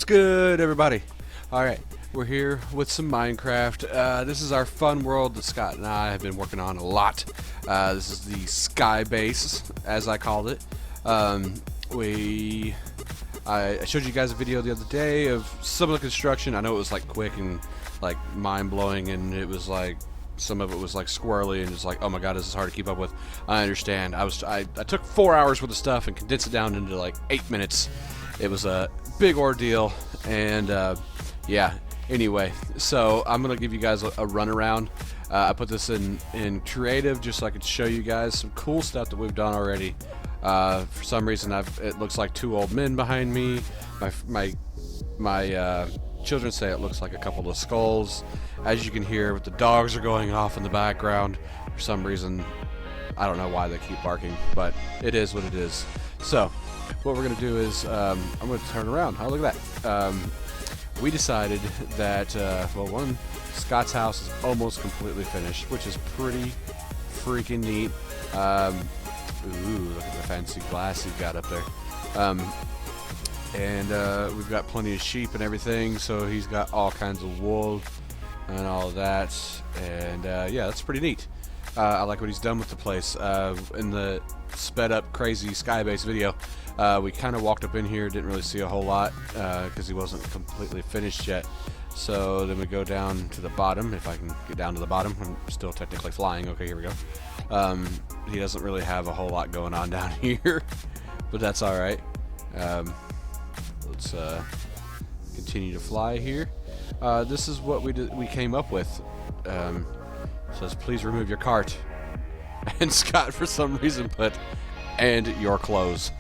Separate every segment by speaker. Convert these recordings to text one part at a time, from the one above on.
Speaker 1: good, everybody? Alright, we're here with some Minecraft. This is our fun world that Scott and I have been working on a lot. This is the sky base, as I called it. I showed you guys a video the other day of some of the construction. I know it was like quick and like mind-blowing, and it was like some of it was like squirrely and just like, oh my god, this is hard to keep up with. I understand. I took 4 hours worth of stuff and condensed it down into like 8 minutes. It was a big ordeal, and yeah. Anyway, so I'm gonna give you guys a run around. I put this in creative just so I could show you guys some cool stuff that we've done already. For some reason, it looks like two old men behind me. My children say it looks like a couple of skulls. As you can hear, the dogs are going off in the background. For some reason, I don't know why they keep barking, but it is what it is. So, what we're going to do is, I'm going to turn around. Oh, look at that. We decided that, well, Scott's house is almost completely finished, which is pretty freaking neat. Ooh, look at the fancy glass he got up there. We've got plenty of sheep and everything, so he's got all kinds of wool and all of that. And yeah, that's pretty neat. I like what he's done with the place. In the sped up crazy skybase video, we kind of walked up in here, didn't really see a whole lot because he wasn't completely finished yet. So then we go down to the bottom. If I can get down to the bottom, I'm still technically flying. Okay, here we go. He doesn't really have a whole lot going on down here, but that's all right. Let's continue to fly here. This is what we came up with. Says, please remove your cart. And Scott, for some reason, put, and your clothes.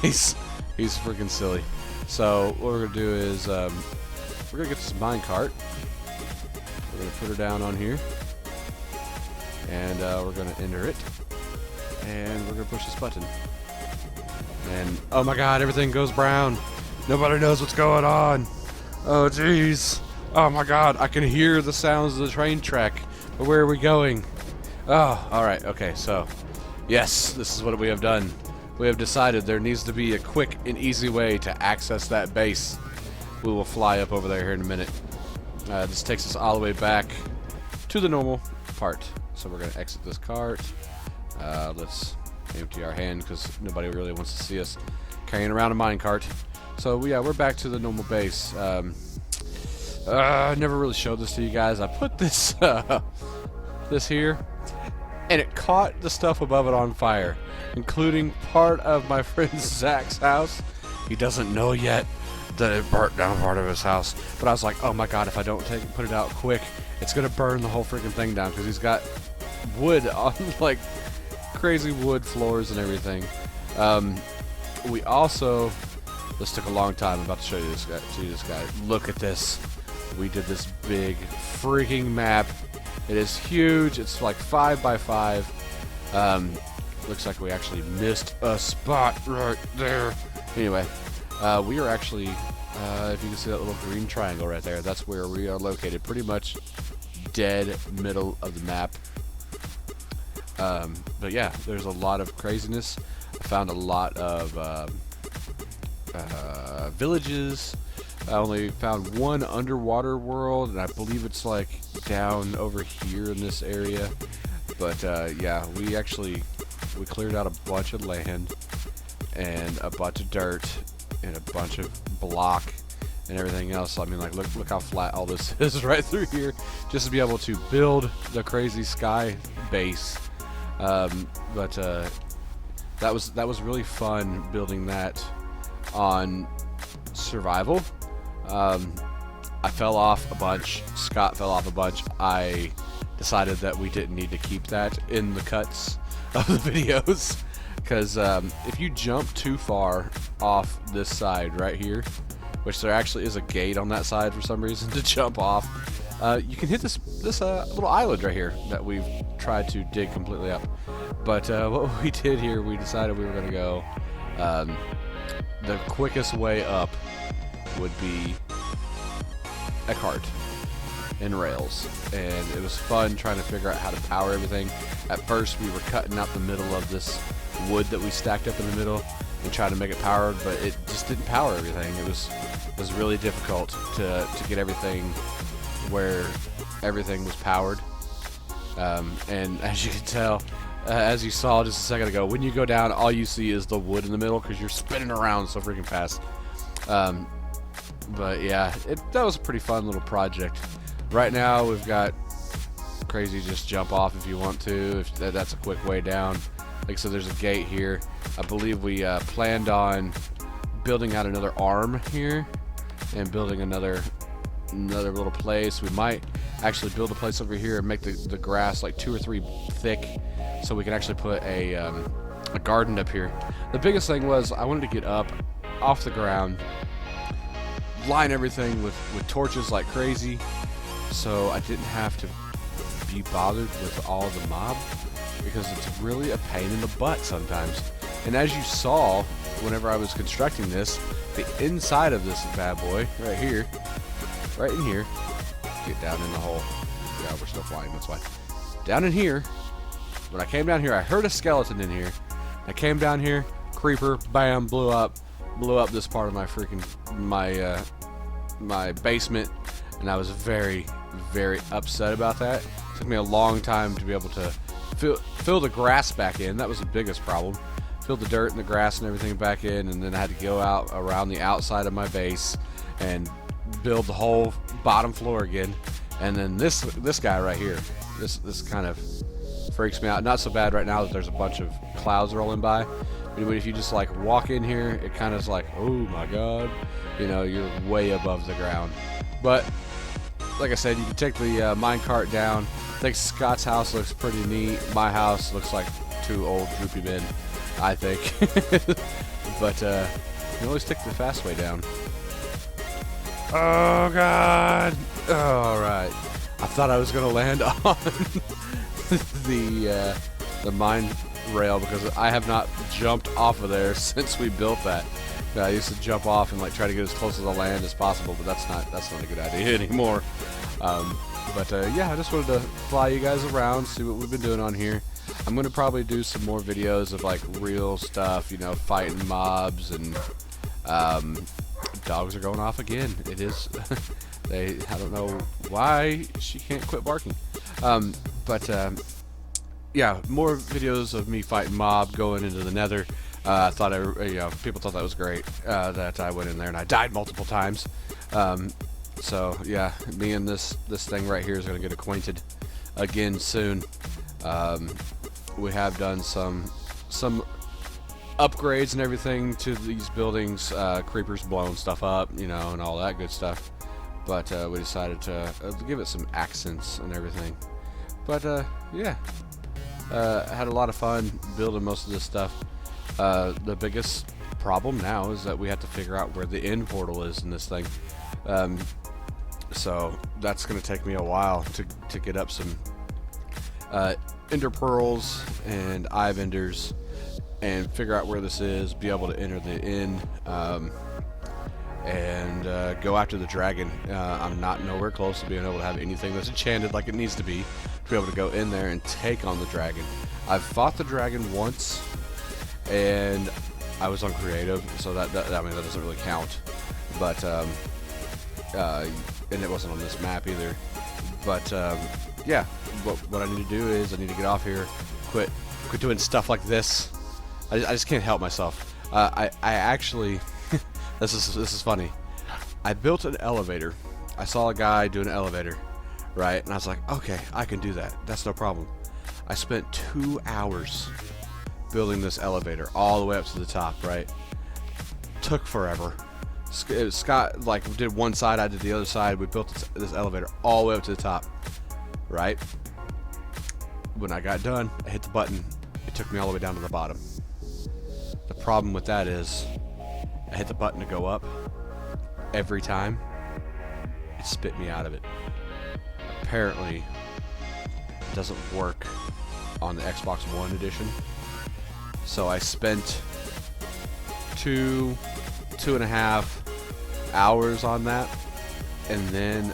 Speaker 1: he's freaking silly. So what we're gonna do is we're gonna get this mine cart. We're gonna put her down on here, and we're gonna enter it, and we're gonna push this button. And oh my god, everything goes brown. Nobody knows what's going on. Oh jeez. Oh my god, I can hear the sounds of the train track. But where are we going? Oh, alright, okay, so yes, this is what we have done. We have decided there needs to be a quick and easy way to access that base. We will fly up over there here in a minute. This takes us all the way back to the normal part. So we're going to exit this cart. Let's empty our hand because nobody really wants to see us carrying around a minecart. So yeah, we're back to the normal base. I never really showed this to you guys. I put this this here, and it caught the stuff above it on fire, including part of my friend Zach's house. He doesn't know yet that it burnt down part of his house, but I was like, oh my god, if I don't put it out quick, it's gonna burn the whole freaking thing down, because he's got wood on, like crazy wood floors and everything. We also, this took a long time. I'm about to show you this guy. Look at this. We did this big freaking map. It is huge. It's like 5 by 5. Looks like we actually missed a spot right there. Anyway, we are actually, if you can see that little green triangle right there, that's where we are located. Pretty much dead middle of the map. But yeah, there's a lot of craziness. I found a lot of villages. I only found one underwater world, and I believe it's like down over here in this area. But yeah, we cleared out a bunch of land and a bunch of dirt and a bunch of block and everything else. I mean, like, look how flat all this is right through here, just to be able to build the crazy sky base. But that was really fun building that on survival. I fell off a bunch. Scott fell off a bunch. I decided that we didn't need to keep that in the cuts of the videos, because if you jump too far off this side right here, which there actually is a gate on that side for some reason to jump off, you can hit this little island right here that we've tried to dig completely up. But what we did here, we decided we were going to go, the quickest way up would be a cart and rails, and it was fun trying to figure out how to power everything. At first we were cutting out the middle of this wood that we stacked up in the middle and trying to make it powered, but it just didn't power everything. It was was really difficult to get everything where everything was powered. And as you can tell, as you saw just a second ago, when you go down, all you see is the wood in the middle because you're spinning around so freaking fast. But yeah, that was a pretty fun little project. Right now we've got crazy just jump off if you want to. If that's a quick way down. Like so, there's a gate here. I believe we planned on building out another arm here and building another little place. We might actually build a place over here and make the grass like 2 or 3 thick, so we can actually put a garden up here. The biggest thing was I wanted to get up off the ground, line everything with torches like crazy, so I didn't have to be bothered with all the mob, because it's really a pain in the butt sometimes. And as you saw whenever I was constructing this, the inside of this bad boy right here, right in here, get down in the hole. Yeah, we're still flying, that's why. Down in here, when I came down here, I heard a skeleton in here. I came down here, creeper, bam, blew up this part of my freaking my basement, and I was very, very upset about that. It took me a long time to be able to fill the grass back in. That was the biggest problem. Fill the dirt and the grass and everything back in, and then I had to go out around the outside of my base and build the whole bottom floor again. And then this guy right here, this kind of freaks me out. Not so bad right now that there's a bunch of clouds rolling by. But if you just like walk in here, it kind of is like, oh my god, you know, you're way above the ground. But like I said, you can take the minecart down. I think Scott's house looks pretty neat. My house looks like 2 old droopy men, I think. But you can always take the fast way down. Oh god! Alright. I thought I was gonna land on the mine rail, because I have not jumped off of there since we built that. I used to jump off and like try to get as close to the land as possible, but that's not a good idea anymore. Yeah, I just wanted to fly you guys around, see what we've been doing on here. I'm gonna probably do some more videos of like real stuff, you know, fighting mobs, and dogs are going off again. It is I don't know why she can't quit barking. Yeah, more videos of me fighting mob, going into the nether. I thought people thought that was great, that I went in there and I died multiple times. So yeah, me and this thing right here is gonna get acquainted again soon. We have done some upgrades and everything to these buildings. Creepers blowing stuff up, you know, and all that good stuff. But we decided to give it some accents and everything. But yeah, I had a lot of fun building most of this stuff. The biggest problem now is that we have to figure out where the end portal is in this thing. So that's going to take me a while to get up some ender pearls and eye vendors and figure out where this is, be able to enter the end, and go after the dragon. I'm not nowhere close to being able to have anything that's enchanted like it needs to be able to go in there and take on the dragon. I've fought the dragon once, and I was on creative, so that I mean, that doesn't really count. But and it wasn't on this map either. But yeah, what I need to do is I need to get off here, quit doing stuff like this. I just can't help myself. I actually this is funny. I built an elevator. I saw a guy do an elevator, right? And I was like, okay, I can do that. That's no problem. I spent 2 hours building this elevator all the way up to the top, right? Took forever. Scott like did one side, I did the other side. We built this elevator all the way up to the top, right? When I got done, I hit the button. It took me all the way down to the bottom. The problem with that is I hit the button to go up. Every time, it spit me out of it. Apparently, it doesn't work on the Xbox One edition. So I spent 2.5 hours on that, and then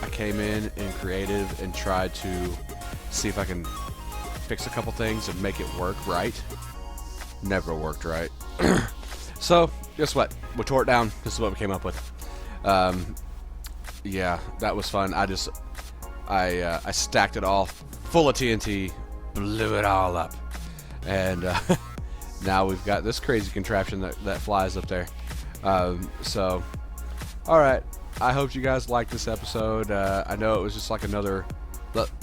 Speaker 1: I came in creative and tried to see if I can fix a couple things and make it work right. Never worked right. So guess what? We tore it down. This is what we came up with. Yeah, that was fun. I stacked it all full of TNT, blew it all up, and now we've got this crazy contraption that flies up there. So, all right. I hope you guys liked this episode. I know it was just like another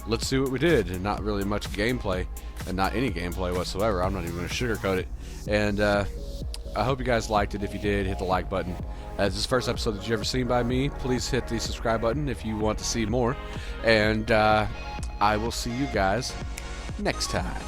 Speaker 1: let's see what we did, and not really much gameplay, and not any gameplay whatsoever. I'm not even going to sugarcoat it. And I hope you guys liked it. If you did, hit the like button. As this first episode that you've ever seen by me, please hit the subscribe button if you want to see more. And I will see you guys next time.